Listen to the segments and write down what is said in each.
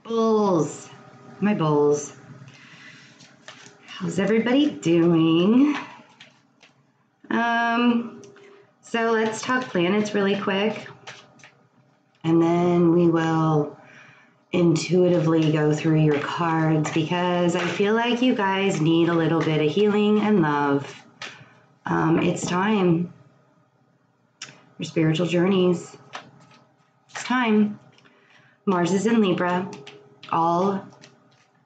Bulls, my bulls. How's everybody doing? So let's talk planets really quick, and then we will intuitively go through your cards because I feel like you guys need a little bit of healing and love. It's time for spiritual journeys. It's time. Mars is in Libra all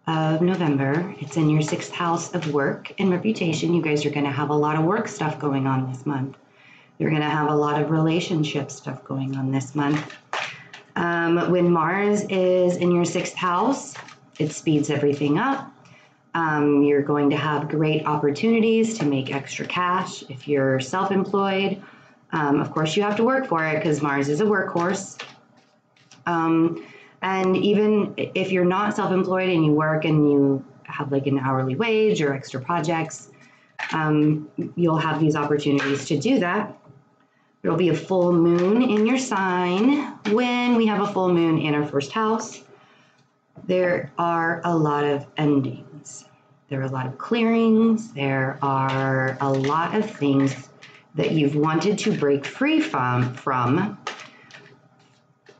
of November. It's in your 6th house of work and reputation. You guys are going to have a lot of work stuff going on this month. You're going to have a lot of relationship stuff going on this month. When Mars is in your 6th house, it speeds everything up. You're going to have great opportunities to make extra cash if you're self-employed. Of course, you have to work for it because Mars is a workhorse. And even if you're not self-employed and you work and you have like an hourly wage or extra projects, you'll have these opportunities to do that. There'll be a full moon in your sign. When we have a full moon in our 1st house, there are a lot of endings. There are a lot of clearings. There are a lot of things that you've wanted to break free from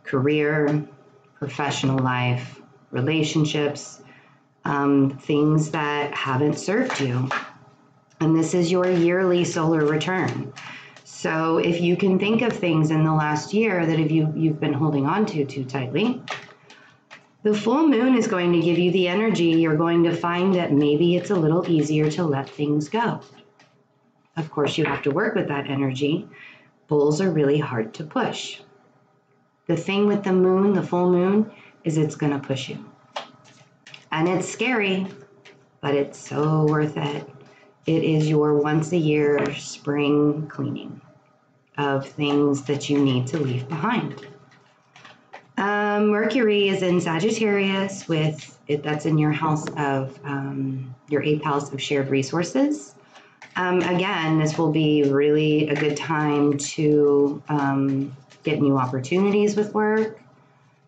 career, professional life, relationships, things that haven't served you. And this is your yearly solar return. So if you can think of things in the last year that you've been holding on to too tightly, the full moon is going to give you the energy. You're going to find that maybe it's a little easier to let things go. Of course, you have to work with that energy. Bulls are really hard to push. The thing with the moon, the full moon, is it's going to push you. And it's scary, but it's so worth it. It is your once a year spring cleaning of things that you need to leave behind. Mercury is in Sagittarius that's in your house of, your 8th house of shared resources. Again, this will be really a good time to get new opportunities with work.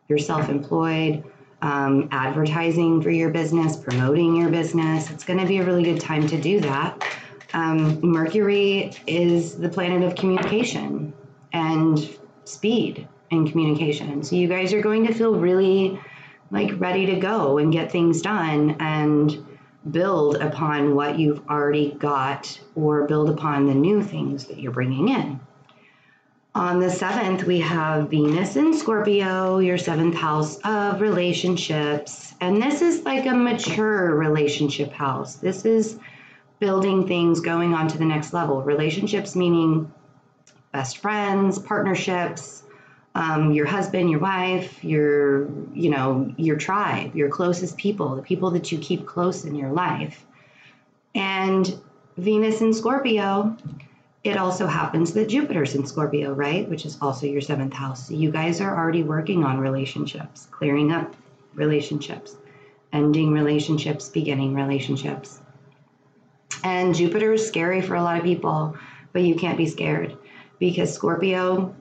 You're self-employed, advertising for your business, promoting your business. It's going to be a really good time to do that. Mercury is the planet of communication and speed in communication. So you guys are going to feel really like ready to go and get things done and build upon what you've already got or build upon the new things that you're bringing in. On the 7th, we have Venus in Scorpio, your 7th house of relationships. And this is like a mature relationship house. This is building things, going on to the next level. Relationships meaning best friends, partnerships, your husband, your wife, your tribe, your closest people, the people that you keep close in your life. And Venus in Scorpio, it also happens that Jupiter's in Scorpio, right? Which is also your 7th house. So you guys are already working on relationships, clearing up relationships, ending relationships, beginning relationships. And Jupiter is scary for a lot of people, but you can't be scared because Scorpio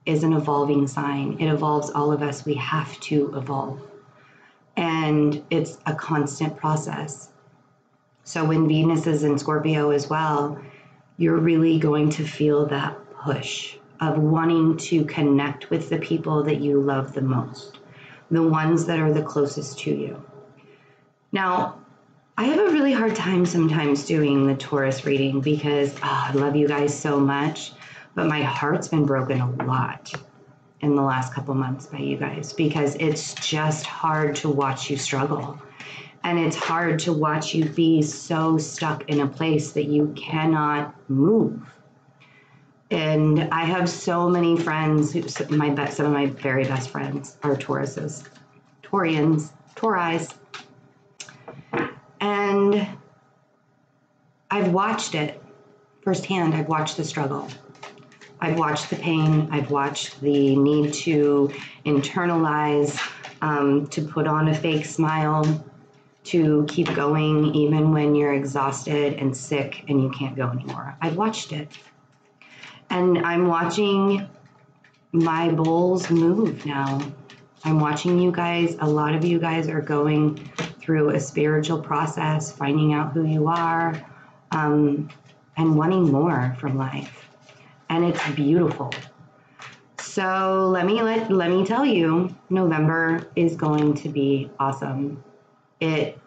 is an evolving sign. It evolves all of us. We have to evolve. And it's a constant process. So when Venus is in Scorpio as well, you're really going to feel that push of wanting to connect with the people that you love the most, the ones that are the closest to you. Now, I have a really hard time sometimes doing the Taurus reading because I love you guys so much, but my heart's been broken a lot in the last couple months by you guys because it's just hard to watch you struggle. And it's hard to watch you be so stuck in a place that you cannot move. And I have so many friends, some of my very best friends are Tauruses, Tauris. And I've watched it firsthand. I've watched the struggle. I've watched the pain. I've watched the need to internalize, to put on a fake smile, to keep going even when you're exhausted and sick and you can't go anymore. I've watched it. And I'm watching my bulls move now. I'm watching you guys. A lot of you guys are going through a spiritual process, finding out who you are, and wanting more from life. And it's beautiful. So let me tell you, November is going to be awesome. It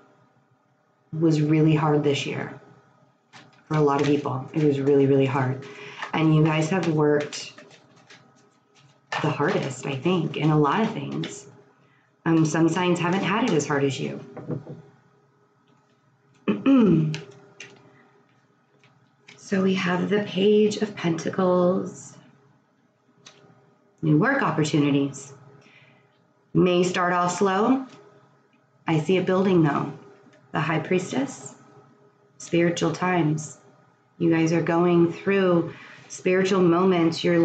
was really hard this year for a lot of people. It was really, really hard. And you guys have worked the hardest, I think, in a lot of things. Some signs haven't had it as hard as you. So we have the Page of Pentacles. New work opportunities. May start off slow. I see it building though. The High Priestess. Spiritual times. You guys are going through spiritual moments. You're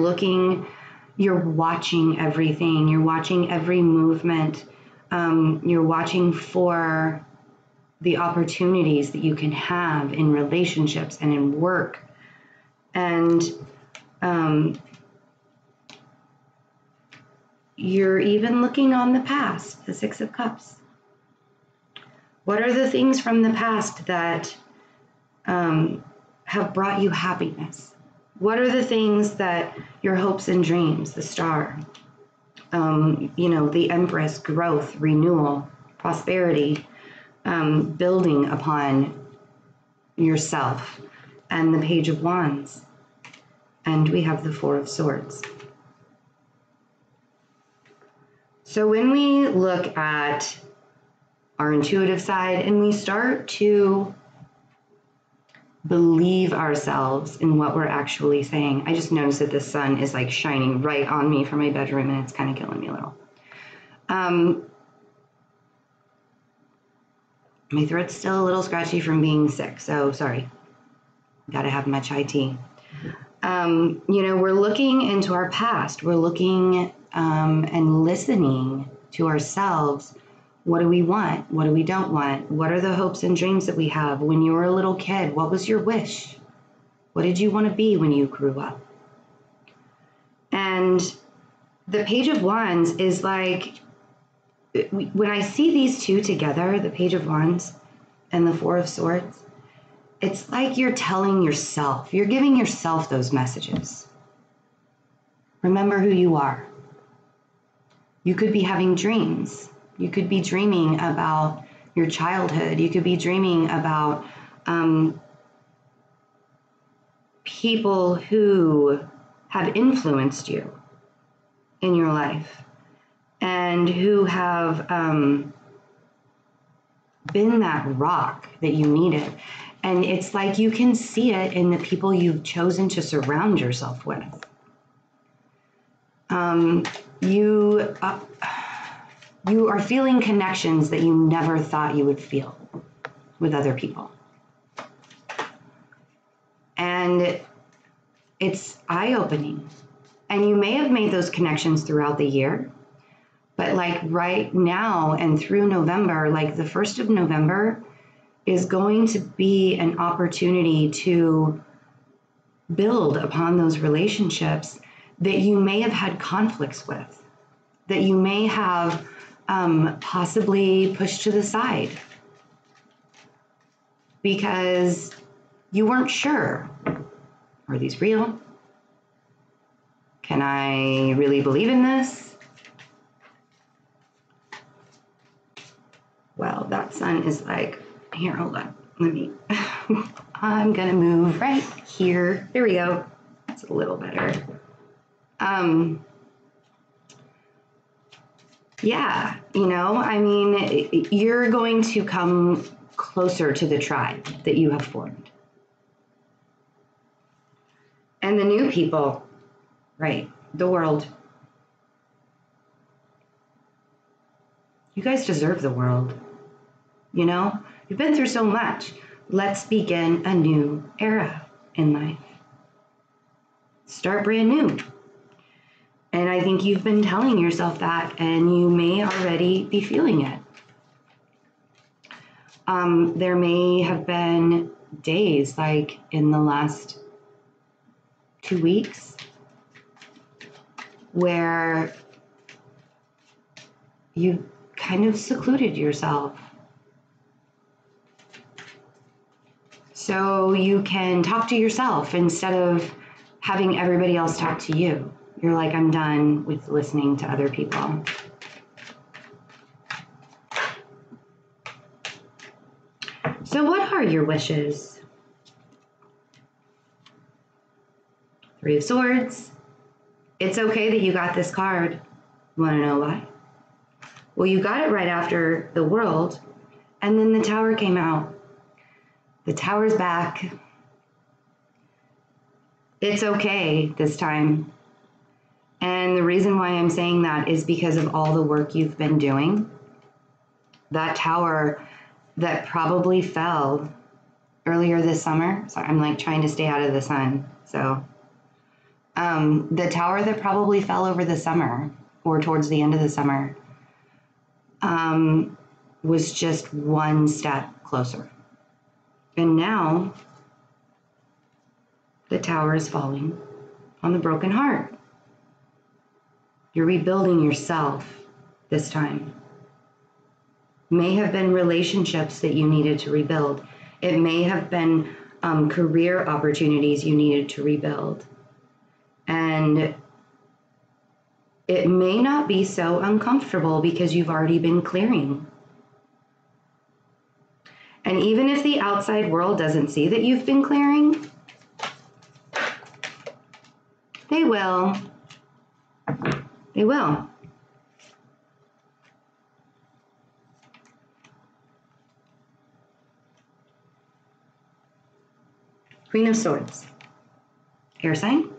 watching everything. You're watching every movement. You're watching for the opportunities that you can have in relationships and in work. And you're even looking on the past, the Six of Cups. What are the things from the past that have brought you happiness? What are the things that your hopes and dreams, the Star, the Empress, growth, renewal, prosperity, building upon yourself, and the Page of Wands. And we have the Four of Swords. So when we look at our intuitive side and we start to believe ourselves in what we're actually saying. I just noticed that the sun is like shining right on me from my bedroom and it's kind of killing me a little. My throat's still a little scratchy from being sick, so sorry. Gotta have my chai tea. We're looking into our past. We're looking and listening to ourselves. What do we want? What do we don't want? What are the hopes and dreams that we have? When you were a little kid, what was your wish? What did you want to be when you grew up? And the Page of Wands is like, when I see these two together, the Page of Wands and the Four of Swords, it's like you're telling yourself, you're giving yourself those messages. Remember who you are. You could be having dreams. You could be dreaming about your childhood. You could be dreaming about people who have influenced you in your life and who have been that rock that you needed. And it's like you can see it in the people you've chosen to surround yourself with. You are feeling connections that you never thought you would feel with other people. And it's eye-opening. And you may have made those connections throughout the year, but like right now and through November, like the 1st of November is going to be an opportunity to build upon those relationships that you may have had conflicts with, that you may have possibly pushed to the side because you weren't sure. Are these real? Can I really believe in this? Well, that sun is like, here, hold on. I'm gonna move right here. There we go. It's a little better. Yeah, you're going to come closer to the tribe that you have formed. And the new people, right, the world. You guys deserve the world. You've been through so much. Let's begin a new era in life. Start brand new. And I think you've been telling yourself that, and you may already be feeling it. There may have been days, like in the last 2 weeks, where you kind of secluded yourself. So you can talk to yourself instead of having everybody else talk to you. You're like, I'm done with listening to other people. So what are your wishes? Three of Swords. It's okay that you got this card. Want to know why? Well, you got it right after the World, and then the Tower came out. The Tower's back. It's okay this time. And the reason why I'm saying that is because of all the work you've been doing. That Tower that probably fell earlier this summer. So I'm like trying to stay out of the sun. So the Tower that probably fell over the summer or towards the end of the summer was just one step closer. And now the Tower is falling on the broken heart. You're rebuilding yourself this time. May have been relationships that you needed to rebuild. It may have been career opportunities you needed to rebuild. And it may not be so uncomfortable because you've already been clearing. And even if the outside world doesn't see that you've been clearing, they will. They will. Queen of Swords. Air sign.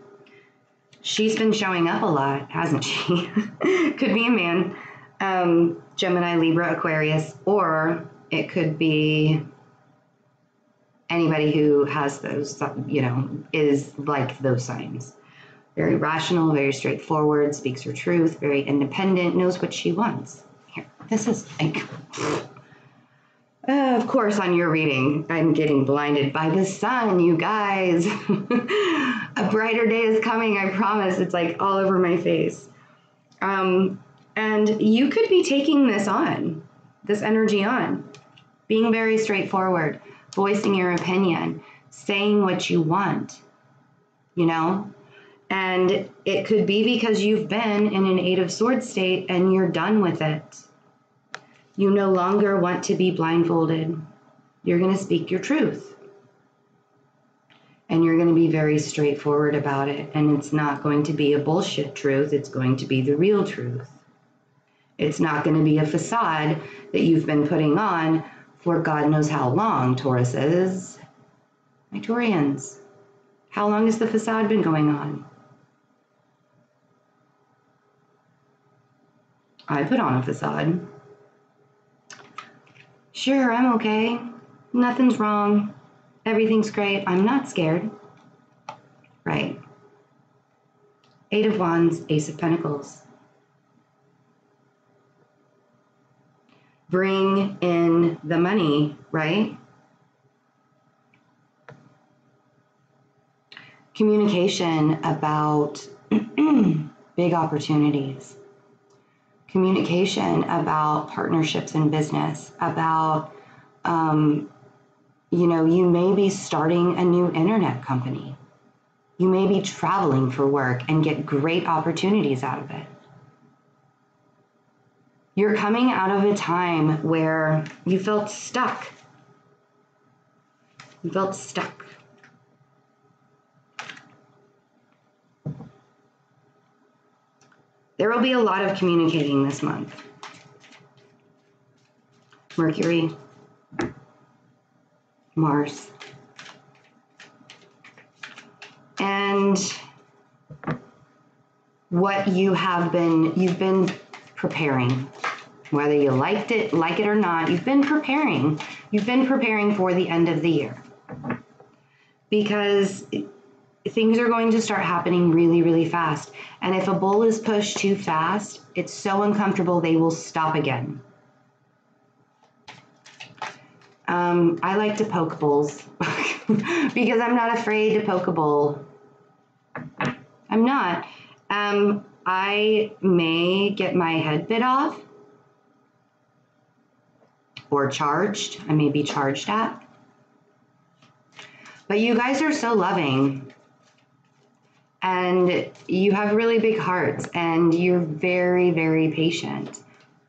She's been showing up a lot, hasn't she? Could be a man. Gemini, Libra, Aquarius, or it could be anybody who has those, is like those signs. Very rational, very straightforward, speaks her truth, very independent, knows what she wants. Here, this is like, of course, on your reading, I'm getting blinded by the sun, you guys. A brighter day is coming, I promise. It's like all over my face. And you could be taking this on, this energy on, being very straightforward, voicing your opinion, saying what you want, And it could be because you've been in an Eight of Swords state and you're done with it. You no longer want to be blindfolded. You're going to speak your truth. And you're going to be very straightforward about it. And it's not going to be a bullshit truth. It's going to be the real truth. It's not going to be a facade that you've been putting on for God knows how long, Tauruses. My Taurians. How long has the facade been going on? I put on a facade. Sure, I'm okay. Nothing's wrong. Everything's great. I'm not scared. Right. Eight of Wands, Ace of Pentacles. Bring in the money, right? Communication about big opportunities. Communication about partnerships in business, about, you may be starting a new internet company. You may be traveling for work and get great opportunities out of it. You're coming out of a time where you felt stuck. You felt stuck. There will be a lot of communicating this month. Mercury, Mars, and what you've been preparing, whether you like it or not, you've been preparing. You've been preparing for the end of the year because things are going to start happening really, really fast. And if a bull is pushed too fast, it's so uncomfortable they will stop again. I like to poke bulls because I'm not afraid to poke a bull. I'm not. I may get my head bit off, or charged. I may be charged at. But you guys are so loving. And you have really big hearts. And you're very, very patient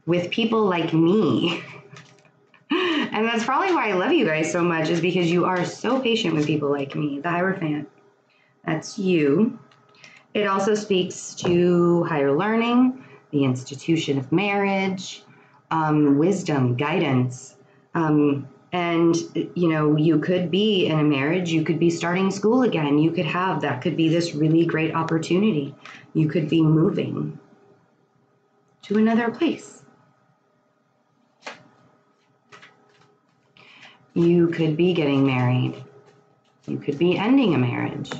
with people like me. And that's probably why I love you guys so much, is because you are so patient with people like me, the Hierophant. That's you. It also speaks to higher learning, the institution of marriage, wisdom, guidance. And, you know, you could be in a marriage, you could be starting school again, you could have, that could be this really great opportunity. You could be moving to another place. You could be getting married. You could be ending a marriage.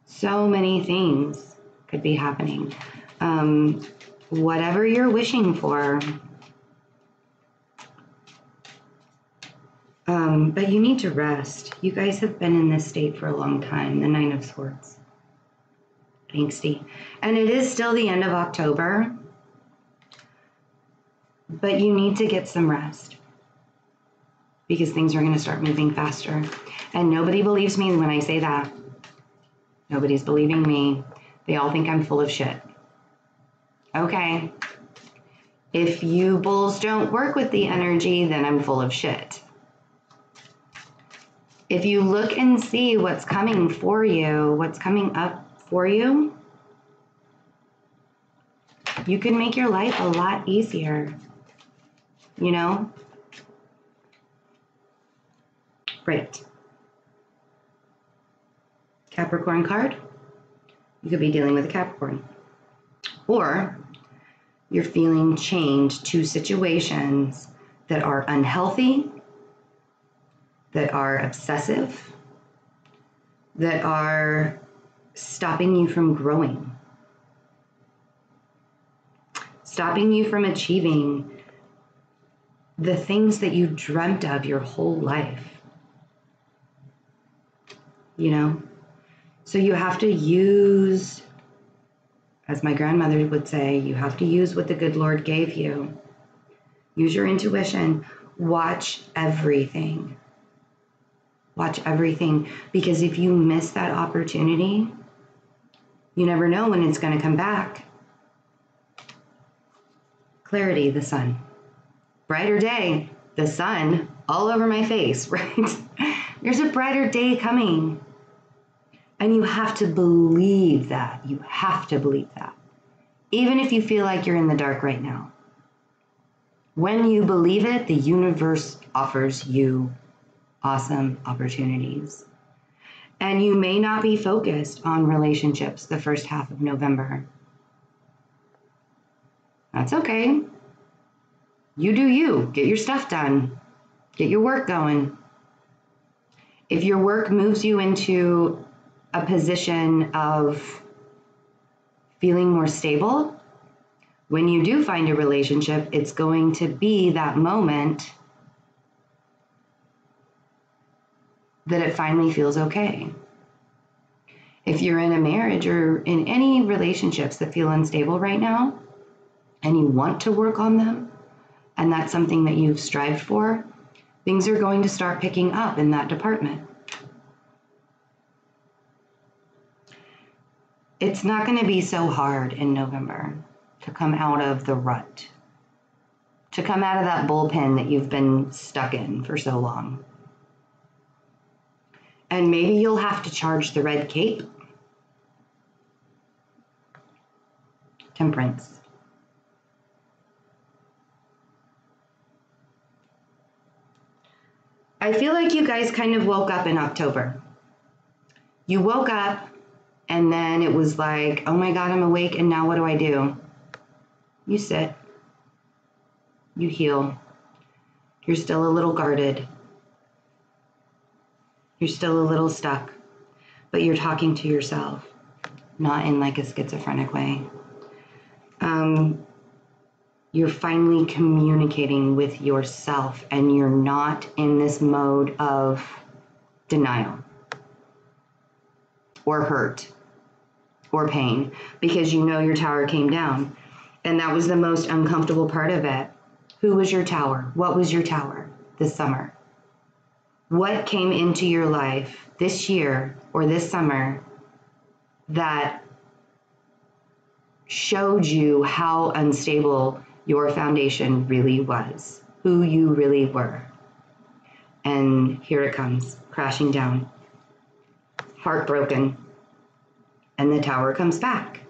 So many things could be happening. Whatever you're wishing for. But you need to rest. You guys have been in this state for a long time, the Nine of Swords. Angsty. And it is still the end of October, but you need to get some rest because things are going to start moving faster. And nobody believes me when I say that. Nobody's believing me. They all think I'm full of shit. Okay. If you bulls don't work with the energy, then I'm full of shit. If you look and see what's coming for you, what's coming up for you, you can make your life a lot easier, you know? Right. Capricorn card, you could be dealing with a Capricorn. Or you're feeling chained to situations that are unhealthy, that are obsessive, that are stopping you from growing, stopping you from achieving the things that you dreamt of your whole life, you know? So you have to use, as my grandmother would say, you have to use what the good Lord gave you. Use your intuition. Watch everything. Watch everything, because if you miss that opportunity, you never know when it's going to come back. Clarity, the sun. Brighter day, the sun, all over my face, right? There's a brighter day coming. And you have to believe that. You have to believe that. Even if you feel like you're in the dark right now. When you believe it, the universe offers you awesome opportunities. And you may not be focused on relationships the first half of November. That's okay. You do you. Get your stuff done. Get your work going. If your work moves you into a position of feeling more stable, when you do find a relationship, it's going to be that moment that it finally feels okay. If you're in a marriage or in any relationships that feel unstable right now, and you want to work on them, and that's something that you've strived for, things are going to start picking up in that department. It's not going to be so hard in November to come out of the rut, to come out of that bullpen that you've been stuck in for so long. And maybe you'll have to charge the red cape. Temperance. I feel like you guys kind of woke up in October. You woke up and then it was like, oh my God, I'm awake, and now what do? You sit. You heal. You're still a little guarded. You're still a little stuck, but you're talking to yourself, not in like a schizophrenic way. You're finally communicating with yourself, and you're not in this mode of denial or hurt or pain, because you know your tower came down. And that was the most uncomfortable part of it. Who was your tower? What was your tower this summer? What came into your life this year or this summer that showed you how unstable your foundation really was, who you really were? And here it comes, crashing down, heartbroken. And the tower comes back.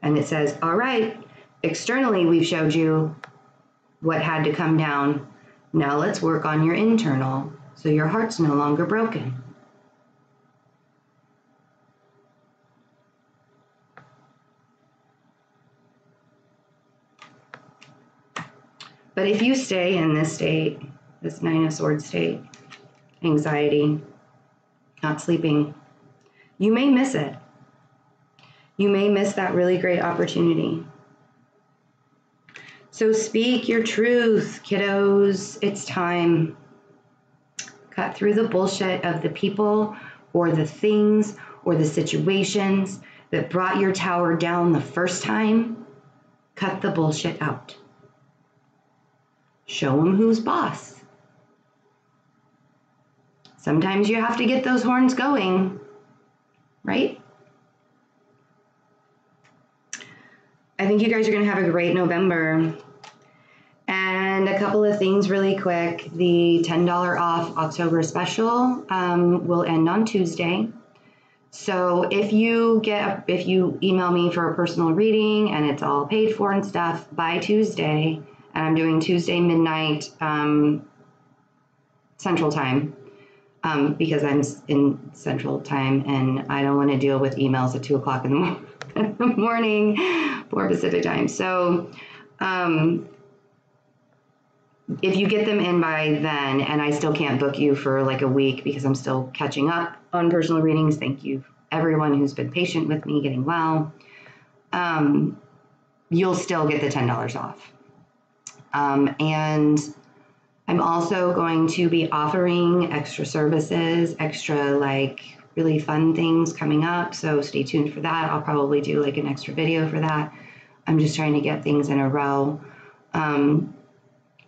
And it says, all right, externally we've showed you what had to come down. Now let's work on your internal so your heart's no longer broken. But if you stay in this state, this Nine of Swords state, anxiety, not sleeping, you may miss it. You may miss that really great opportunity. So speak your truth, kiddos. It's time. Cut through the bullshit of the people or the things or the situations that brought your tower down the first time. Cut the bullshit out. Show them who's boss. Sometimes you have to get those horns going, right? I think you guys are going to have a great November. And a couple of things really quick. The $10 off October special will end on Tuesday. So if you email me for a personal reading and it's all paid for and stuff by Tuesday, and I'm doing Tuesday midnight Central Time, because I'm in Central Time and I don't want to deal with emails at 2 o'clock in the morning for Pacific Time. So if you get them in by then, and I still can't book you for like a week because I'm still catching up on personal readings, thank you everyone who's been patient with me getting well, you'll still get the $10 off. And I'm also going to be offering extra services, extra like really fun things coming up. So stay tuned for that. I'll probably do like an extra video for that. I'm just trying to get things in a row.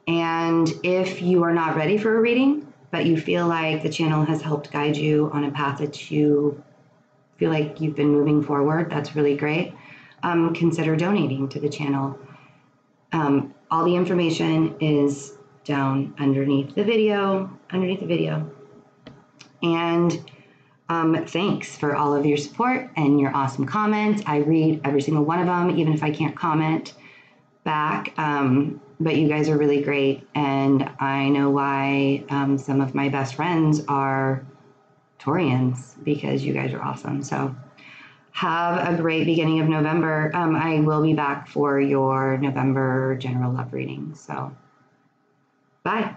And if you are not ready for a reading, but you feel like the channel has helped guide you on a path that you feel like you've been moving forward, that's really great. Consider donating to the channel. All the information is down underneath the video. And thanks for all of your support and your awesome comments. I read every single one of them, even if I can't comment back. But you guys are really great. And I know why some of my best friends are Taurians, because you guys are awesome. So have a great beginning of November. I will be back for your November general love reading. So bye.